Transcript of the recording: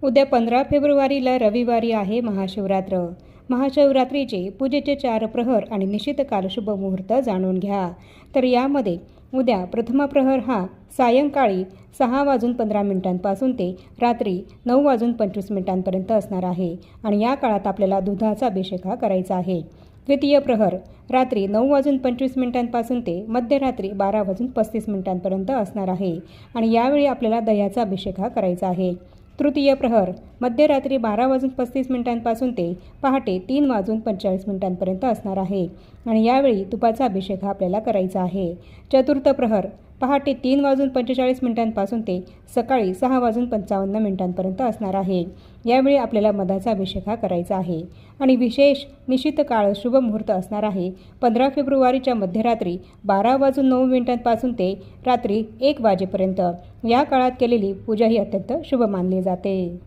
उद्या 15 फेब्रुवारीला रविवारी आहे महाशिवरात्र. महाशिवरात्रीचे पूजेचे 4 प्रहर आणि निश्चित काल शुभ मुहूर्त जाणून घ्या. तर यामध्ये उद्या प्रथम प्रहर हा सायंकाळी 6:15 ते रात्री 9:25 असणार आहे आणि या काळात आपल्याला दुधाचा अभिषेक करायचा आहे. द्वितीय प्रहर रात्री 9:25 ते मध्यरात्री 12:35 असणार आहे आणि यावेळी आपल्याला दह्याचा अभिषेक करायचा आहे. तृतीय प्रहर मध्यरात्री 12:35 ते पहाटे 3:45 असणार आहे आणि यावेळी तुपाचा अभिषेक आपल्याला करायचा आहे. चतुर्थ प्रहर पहाटे 3:45 ते सकाळी 6:55 असणार आहे. यावेळी आपल्याला मधाचा अभिषेक करायचा आहे आणि विशेष निश्चित काळ शुभ मुहूर्त असणार आहे 15 फेब्रुवारीच्या मध्यरात्री 12:09 ते रात्री 1 वाजेपर्यंत. या काळात केलेली पूजा ही अत्यंत शुभ मानली जाते.